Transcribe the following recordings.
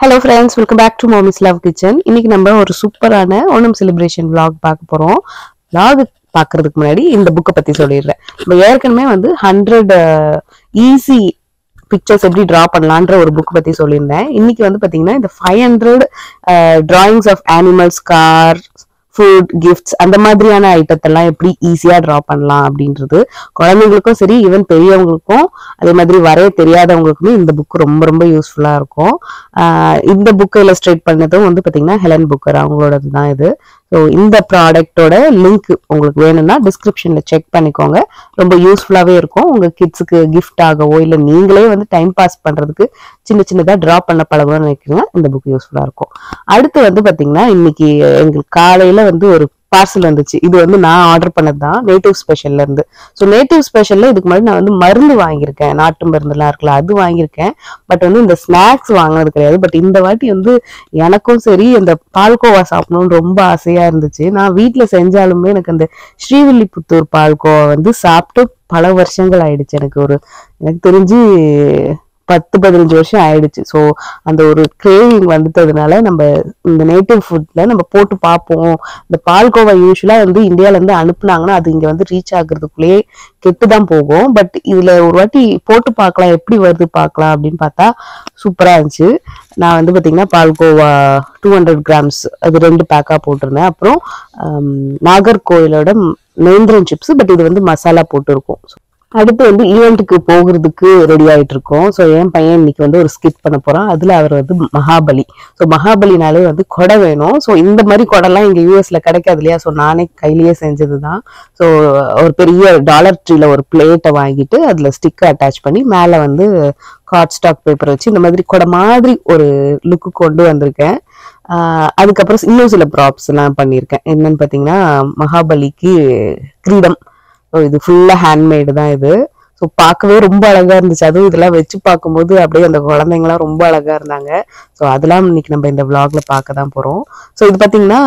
Hello friends, welcome back to Mommy's Love Kitchen. இன்னைக்கு நம்ம ஒரு சூப்பரான ஓணம் செலிப்ரேஷன் vlog பார்க்க போறோம். vlog பார்க்கிறதுக்கு முன்னாடி இந்த புக்கை பத்தி சொல்லிடுறேன். நம்ம ஏற்கனவே வந்து 100 ஈஸி பிக்சர்ஸ் எப்படி டிரா பண்ணலான்ற ஒரு புக் பத்தி சொல்லியிருந்தேன். இன்னைக்கு வந்து பாத்தீங்கன்னா இந்த 500 drawings of animals, car, food, gifts அந்த மாதிரியான ஐட்டத்தெல்லாம் எப்படி ஈஸியா டிரா பண்ணலாம் அப்படின்றது குழந்தைங்களுக்கும் சரி, ஈவன் பெரியவங்களுக்கும் அதே மாதிரி வரைய தெரியாதவங்களுக்குமே இந்த புக் ரொம்ப ரொம்ப யூஸ்ஃபுல்லா இருக்கும். இந்த புக்கை இல்லஸ்ட்ரேட் பண்ணதும் வந்து பாத்தீங்கன்னா ஹெலன் புக்கர் அவங்களோடது தான் இது. ஸோ இந்த ப்ராடக்டோட லிங்க் உங்களுக்கு வேணும்னா டிஸ்கிரிப்ஷன்ல செக் பண்ணிக்கோங்க. ரொம்ப யூஸ்ஃபுல்லாவே இருக்கும். உங்க கிட்ஸுக்கு கிஃப்ட் ஆகவோ இல்லை நீங்களே வந்து டைம் பாஸ் பண்றதுக்கு சின்னதா டிரா பண்ண பழகணும்னு நினைக்கிறீங்க, இந்த புக் யூஸ்ஃபுல்லா இருக்கும். அடுத்து வந்து பாத்தீங்கன்னா இன்னைக்கு எங்களுக்கு காலையில வந்து ஒரு பார்சல் வந்துச்சு. இது வந்து நான் ஆர்டர் பண்ணது தான், நேட்டிவ் ஸ்பெஷல்ல இருந்து. ஸோ நேட்டிவ் ஸ்பெஷல்ல இதுக்கு முன்னாடி நான் வந்து மருந்து வாங்கியிருக்கேன், நாட்டு மருந்துலாம் இருக்குல்ல அது வாங்கியிருக்கேன். பட் வந்து இந்த ஸ்நாக்ஸ் வாங்கினது கிடையாது. பட் இந்த வாட்டி வந்து எனக்கும் சரி இந்த பால்கோவா சாப்பிடணும்னு ரொம்ப ஆசையா இருந்துச்சு. நான் வீட்டுல செஞ்சாலுமே எனக்கு அந்த ஸ்ரீவில்லிபுத்தூர் பால்கோவா வந்து சாப்பிட்டு பல வருஷங்கள் ஆயிடுச்சு. எனக்கு தெரிஞ்சு 10-15 வருஷம் ஆயிடுச்சு. ஸோ அந்த ஒரு கிரேவிங் வந்துட்டதுனால நம்ம இந்த நேட்டிவ் ஃபுட்ல நம்ம போட்டு பார்ப்போம். இந்த பால்கோவா யூஸ்வலா வந்து இந்தியால இருந்து அனுப்புனாங்கன்னா அது இங்க வந்து ரீச் ஆகுறதுக்குள்ளேயே கெட்டுதான் போகும். பட் இதுல ஒரு வாட்டி போட்டு பார்க்கலாம், எப்படி வருது பார்க்கலாம் அப்படின்னு பார்த்தா சூப்பரா இருந்துச்சு. நான் வந்து பாத்தீங்கன்னா பால்கோவா 200 கிராம்ஸ் அது 2 பேக்கா போட்டிருந்தேன். அப்புறம் நாகர்கோயிலோட நேந்திரன் சிப்ஸ், பட் இது வந்து மசாலா போட்டு இருக்கும். அடுத்து வந்து ஈவெண்ட்டுக்கு போகிறதுக்கு ரெடி ஆயிட்டு இருக்கோம். ஸோ என் பையன் இன்னைக்கு வந்து ஒரு ஸ்கிட் பண்ண போறான். அதுல அவர் வந்து மகாபலி. ஸோ மகாபலினாலே வந்து கொடை வேணும். ஸோ இந்த மாதிரி கொடைலாம் இங்க யூஎஸ்ல கிடைக்காது இல்லையா? ஸோ நானே கையிலேயே செஞ்சதுதான். ஸோ ஒரு பெரிய டாலர் ட்ரீல ஒரு பிளேட்டை வாங்கிட்டு அதுல ஸ்டிக்கர் அட்டாச் பண்ணி மேல வந்து கார்ட் ஸ்டாக் பேப்பர் வச்சு இந்த மாதிரி கொடை மாதிரி ஒரு லுக்கு கொண்டு வந்திருக்கேன். அதுக்கப்புறம் இன்னும் சில ப்ராப்ஸ் எல்லாம் பண்ணியிருக்கேன். என்னன்னு பாத்தீங்கன்னா மகாபலிக்கு கிரீடம். ஸோ இது ஃபுல்லா ஹேண்ட்மேடு தான் இது. ஸோ பார்க்கவே ரொம்ப அழகா இருந்துச்சு. அதுவும் இதெல்லாம் வச்சு பார்க்கும்போது அப்படியே அந்த குழந்தைங்களாம் ரொம்ப அழகா இருந்தாங்க. ஸோ அதெல்லாம் இன்னைக்கு நம்ம இந்த விளாக்ல பார்க்க தான் போறோம். ஸோ இது பார்த்தீங்கன்னா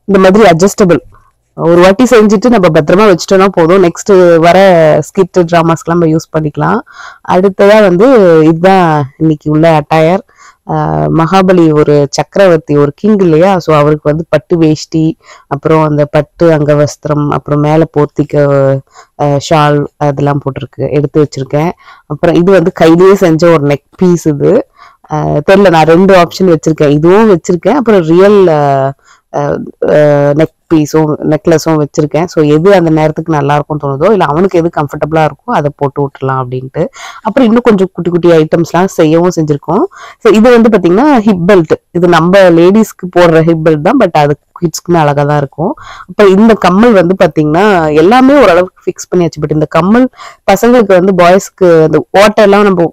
இந்த மாதிரி அட்ஜஸ்டபிள் ஒரு வாட்டி செஞ்சுட்டு நம்ம பத்திரமா வச்சுட்டோம்னா போதும். நெக்ஸ்ட் வர ஸ்கிட் டிராமாஸ்க்கெல்லாம் நம்ம யூஸ் பண்ணிக்கலாம். அடுத்ததா வந்து இதுதான் இன்னைக்கு உள்ள அட்டையர். மகாபலி ஒரு சக்கரவர்த்தி, ஒரு கிங் இல்லையா? ஸோ அவருக்கு வந்து பட்டு வேஷ்டி, அப்புறம் அந்த பட்டு அங்கவஸ்திரம், அப்புறம் மேல போர்த்திக்க ஷால் அதெல்லாம் போட்டிருக்கு, எடுத்து வச்சிருக்கேன். அப்புறம் இது வந்து கையிலேயே செஞ்ச ஒரு நெக் பீஸ். இது தெரியல, நான் 2 ஆப்ஷன் வச்சிருக்கேன். இதுவும் வச்சிருக்கேன், அப்புறம் ரியல் நெக் பீஸும் நெக்லஸும் வச்சிருக்கேன். ஸோ எது அந்த நேரத்துக்கு நல்லா இருக்கும் தோணுதோ, இல்லை அவனுக்கு எது கம்ஃபர்டபுளா இருக்கோ அதை போட்டு விட்டுலாம் அப்படின்ட்டு. அப்புறம் இன்னும் கொஞ்சம் குட்டி குட்டி ஐட்டம்ஸ்லாம் செய்யவும் செஞ்சிருக்கோம். ஸோ இது வந்து பாத்தீங்கன்னா ஹிப் பெல்ட். இது நம்ம லேடிஸ்க்கு போடுற ஹிப் பெல்ட் தான், பட் அது கிட்ஸ்க்குமே அழகா தான் இருக்கும். அப்ப இந்த கம்மல் வந்து பாத்தீங்கன்னா எல்லாமே ஓரளவுக்கு ஃபிக்ஸ் பண்ணியாச்சு. பட் இந்த கம்மல் பசங்களுக்கு வந்து பாய்ஸ்க்கு அந்த ஓட்டெல்லாம் நம்ம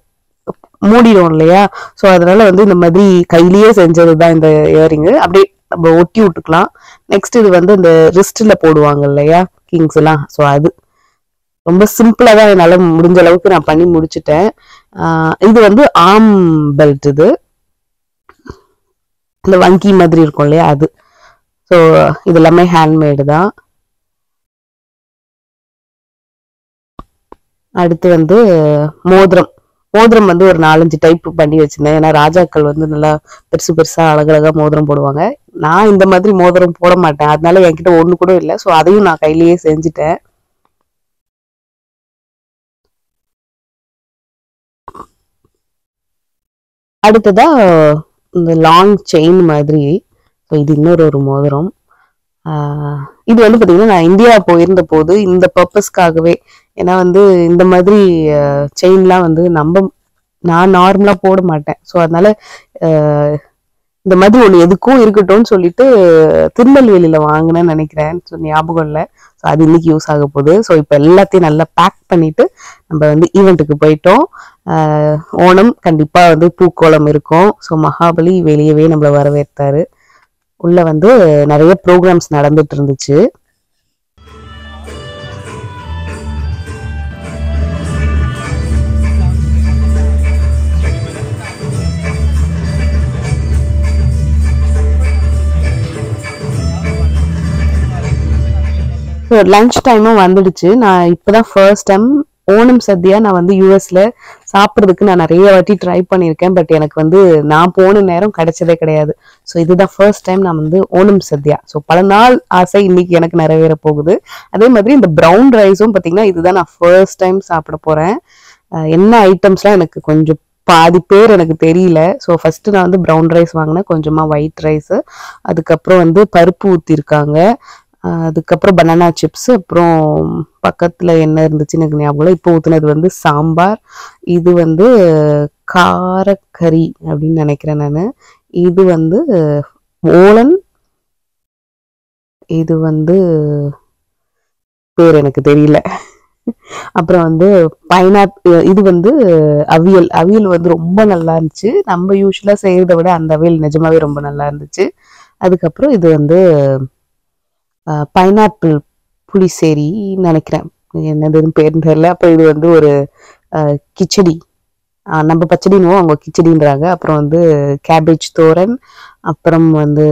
மூடிடும் இல்லையா? ஸோ அதனால வந்து இந்த மாதிரி கையிலேயே செஞ்சதுதான் இந்த இயரிங்கு. அப்படியே நம்ம ஒட்டி விட்டுக்கலாம். நெக்ஸ்ட் இது வந்து இந்த ரிஸ்ட்ல போடுவாங்க இல்லையா கிங்ஸ் எல்லாம். ஸோ அது ரொம்ப சிம்பிளா தான் என்னால முடிஞ்ச அளவுக்கு நான் பண்ணி முடிச்சுட்டேன். இது வந்து ஆர்ம் பெல்ட். இது இந்த வங்கி மாதிரி இருக்கும் இல்லையா அது. ஸோ இது எல்லாமே ஹேண்ட்மேடு தான். அடுத்து வந்து மோதிரம். மோதிரம் வந்து ஒரு 4-5 டைப் பண்ணி வச்சிருந்தேன். ஏன்னா ராஜாக்கள் வந்து நல்லா பெருசு பெருசா அழகழகா மோதிரம் போடுவாங்க. நான் இந்த மாதிரி மோதிரம் போட மாட்டேன், அதனால என்கிட்ட ஒண்ணு கூட இல்லை. ஸோ அதையும் நான் கையிலேயே செஞ்சுட்டேன். அடுத்ததா இந்த லாங் செயின் மாதிரி. ஸோ இது இன்னொரு மோதிரம். இது வந்து பாத்தீங்கன்னா நான் இந்தியா போயிருந்த போது இந்த பர்பஸ்க்காகவே, ஏன்னா வந்து இந்த மாதிரி செயின்லாம் வந்து நான் நார்மலா போட மாட்டேன். ஸோ அதனால இந்த மாதிரி ஒண்ணு எதுக்கும் இருக்கட்டும்னு சொல்லிட்டு திருநெல்வேலியில வாங்கினேன்னு நினைக்கிறேன், ஞாபகம் இல்லை. ஸோ அது இன்னைக்கு யூஸ் ஆக போகுது. ஸோ இப்போ எல்லாத்தையும் நல்லா பேக் பண்ணிட்டு நம்ம வந்து ஈவெண்ட்டுக்கு போயிட்டோம். ஓணம் கண்டிப்பா வந்து பூக்கோளம் இருக்கும். ஸோ மகாபலி வெளியவே நம்மள வரவேற்றாரு. உள்ள வந்து நிறைய ப்ரோக்ராம்ஸ் நடந்துட்டு இருந்துச்சு. லஞ்ச் டைமும் வந்துடுச்சு. நான் இப்பதான் ஃபர்ஸ்ட் டைம் ஓணம் சத்யா நான் வந்து யூஎஸ்ல சாப்பிட்றதுக்கு நான் நிறைய வாட்டி ட்ரை பண்ணியிருக்கேன். பட் எனக்கு வந்து நான் போன நேரம் கிடைச்சதே கிடையாது. ஸோ இதுதான் ஃபர்ஸ்ட் டைம் நான் வந்து ஓணம் சத்யா. ஸோ பல நாள் ஆசை இன்னைக்கு எனக்கு நிறைவேற போகுது. அதே மாதிரி இந்த ப்ரௌன் ரைஸும் பார்த்தீங்கன்னா இதுதான் நான் ஃபர்ஸ்ட் டைம் சாப்பிட போறேன். என்ன ஐட்டம்ஸ்லாம் எனக்கு கொஞ்சம் பாதி பேர் எனக்கு தெரியல. ஸோ ஃபர்ஸ்ட் நான் வந்து ப்ரௌன் ரைஸ் வாங்கினேன், கொஞ்சமா ஒயிட் ரைஸ், அதுக்கப்புறம் வந்து பருப்பு ஊற்றிருக்காங்க, அதுக்கப்புறம் பனானா சிப்ஸ், அப்புறம் பக்கத்துல என்ன இருந்துச்சுன்னு எனக்கு ஞாபகம். இப்போ ஊத்துனது வந்து சாம்பார், இது வந்து காரக்கறி அப்படின்னு நினைக்கிறேன் நான். இது வந்து ஓலன், இது வந்து பேர் எனக்கு தெரியல. அப்புறம் வந்து இது வந்து அவியல் வந்து ரொம்ப நல்லா இருந்துச்சு. நம்ம யூஸ்வலா செய்யறதை விட அந்த அவியல் நிஜமாவே ரொம்ப நல்லா இருந்துச்சு. அதுக்கப்புறம் இது வந்து பைனாப்பிள் புளிசேரி நினைக்கிறேன், என்னதுன்னு பேர் தெரியல. அப்புறம் இது வந்து ஒரு கிச்சடி, நம்ம பச்சடினுவோம், அவங்க கிச்சடின்றாங்க. அப்புறம் வந்து கேபேஜ் தோரன், அப்புறம் வந்து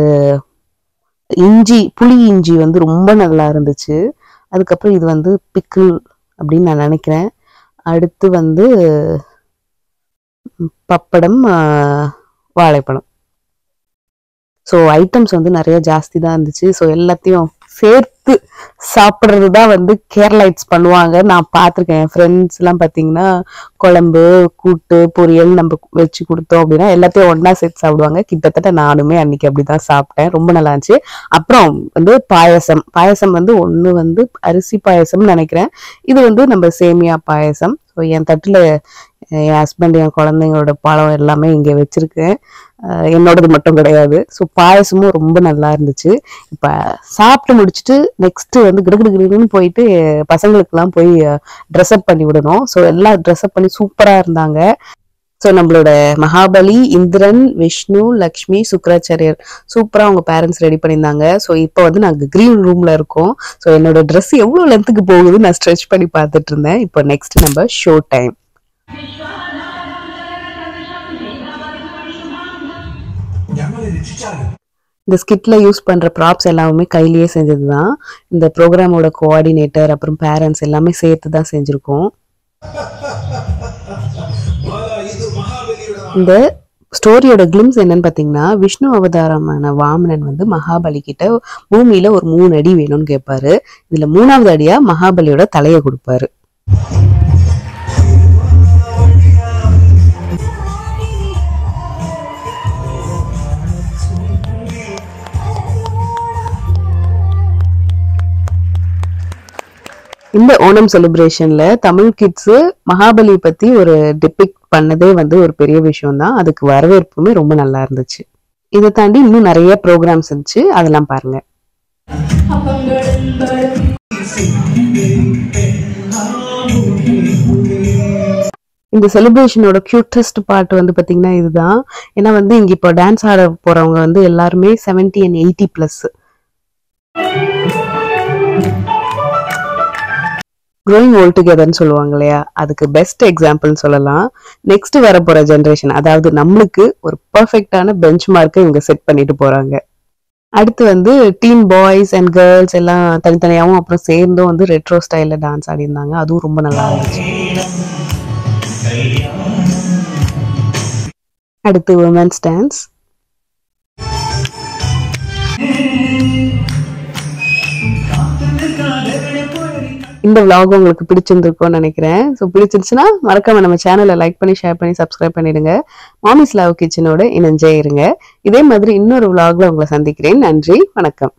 புளி இஞ்சி வந்து ரொம்ப நல்லா இருந்துச்சு. அதுக்கப்புறம் இது வந்து பிக்கிள் அப்படின்னு நான் நினைக்கிறேன். அடுத்து வந்து பப்படம், வாழைப்பழம். ஸோ ஐட்டம்ஸ் வந்து நிறைய ஜாஸ்தி தான் இருந்துச்சு. ஸோ எல்லாத்தையும் சேர்த்து சாப்பிட்றது தான் வந்து கேரளைட்ஸ் பண்ணுவாங்க. நான் பார்த்துருக்கேன். என் ஃப்ரெண்ட்ஸ் எல்லாம் பார்த்தீங்கன்னா குழம்பு, கூட்டு, பொரியல் நம்ம வச்சு கொடுத்தோம் அப்படின்னா எல்லாத்தையும் ஒன்றா சேர்த்து சாப்பிடுவாங்க. கிட்டத்தட்ட நானுமே அன்னைக்கு அப்படிதான் சாப்பிட்டேன், ரொம்ப நல்லா இருந்துச்சு. அப்புறம் வந்து பாயசம் வந்து ஒன்று வந்து அரிசி பாயசம்னு நினைக்கிறேன், இது வந்து நம்ம சேமியா பாயசம். ஸோ என் தட்டில் என் ஹஸ்பண்ட், என் குழந்தைங்களோட பழம் எல்லாமே இங்கே வச்சிருக்கேன், என்னோடது மட்டும் கிடையாது. ஸோ பாயசமும் ரொம்ப நல்லா இருந்துச்சு. இப்போ சாப்பிட்டு முடிச்சுட்டு நெக்ஸ்ட் வந்து கிடுகிடுன்னு போயிட்டு பசங்களுக்கெல்லாம் போய் ட்ரெஸ்அப் பண்ணி விடணும். ஸோ எல்லாம் ட்ரெஸ்அப் பண்ணி சூப்பராக இருந்தாங்க. ஸோ நம்மளோட மகாபலி, இந்திரன், விஷ்ணு, லக்ஷ்மி, சுக்கராச்சாரியர் சூப்பராக அவங்க பேரண்ட்ஸ் ரெடி பண்ணியிருந்தாங்க. ஸோ இப்போ வந்து நாங்கள் க்ரீன் ரூம்ல இருக்கோம். ஸோ என்னோட ட்ரெஸ் எவ்வளோ லென்த்துக்கு போகுதுன்னு நான் ஸ்ட்ரெச் பண்ணி பார்த்துட்டு இருந்தேன். இப்போ நெக்ஸ்ட் நம்ம ஷோ டைம். இந்த ஸ்கிட்ல யூஸ் பண்ற ப்ராப்ஸ் எல்லாமே கையிலேயே செஞ்சதுதான். இந்த ப்ரோக்ராமோட கோஆர்டினேட்டர் அப்புறம் பேரண்ட்ஸ் எல்லாமே சேர்த்து தான் செஞ்சிருக்கோம். இந்த ஸ்டோரியோட கிளிம்ஸ் என்னன்னு பாத்தீங்கன்னா, விஷ்ணு அவதாரமான வாமனன் வந்து மகாபலி கிட்ட பூமியில ஒரு 3 அடி வேணும்னு கேட்பாரு. இதுல 3வது அடியா மகாபலியோட தலையை கொடுப்பாரு. இந்த ஓணம் செலிப்ரேஷன்ல தமிழ் கிட்ஸ் மகாபலி பத்தி ஒரு டிபிக்ட் பண்ணதே வந்து ஒரு பெரிய விஷயம் தான். அதுக்கு வரவேற்புமே ரொம்ப நல்லா இருந்துச்சு. இதை தாண்டி இன்னும் நிறைய ப்ரோக்ராம்ஸ் இருந்துச்சு, அதெல்லாம் பாருங்க. இந்த செலிப்ரேஷனோட கியூட்டஸ்ட் பார்ட் வந்து பாத்தீங்கன்னா இதுதான். ஏன்னா வந்து இங்க இப்போ டான்ஸ் ஆட போறவங்க வந்து எல்லாருமே 70 and 80+. க்ரோயிங் ஓல்ட் டுகெதர்னு சொல்லுவாங்க இல்லையா, அதுக்கு பெஸ்ட் எக்ஸாம்பிள்னு சொல்லலாம். நெக்ஸ்ட் வரப்போற ஜென்ரேஷன், அதாவது நம்மளுக்கு ஒரு பர்ஃபெக்டான பெஞ்ச் மார்க்கை இவங்க செட் பண்ணிட்டு போறாங்க. அடுத்து வந்து டீன் பாய்ஸ் அண்ட் கேர்ள்ஸ் எல்லாம் தனித்தனியாகவும் அப்புறம் சேர்ந்தும் வந்து ரெட்ரோ ஸ்டைல்ல டான்ஸ் ஆடி இருந்தாங்க. அதுவும் ரொம்ப நல்லா இருந்துச்சு. அடுத்து உமன்ஸ் டான்ஸ். இந்த vlog உங்களுக்கு பிடிச்சிருந்திருக்கும்னு நினைக்கிறேன். ஸோ பிடிச்சிருச்சுன்னா மறக்காம நம்ம சேனலை லைக் பண்ணி, ஷேர் பண்ணி, சப்ஸ்கிரைப் பண்ணிடுங்க. மாமிஸ் லவ் கிச்சனோட இணைஞ்சே இருங்க. இதே மாதிரி இன்னொரு vlogல உங்களை சந்திக்கிறேன். நன்றி, வணக்கம்.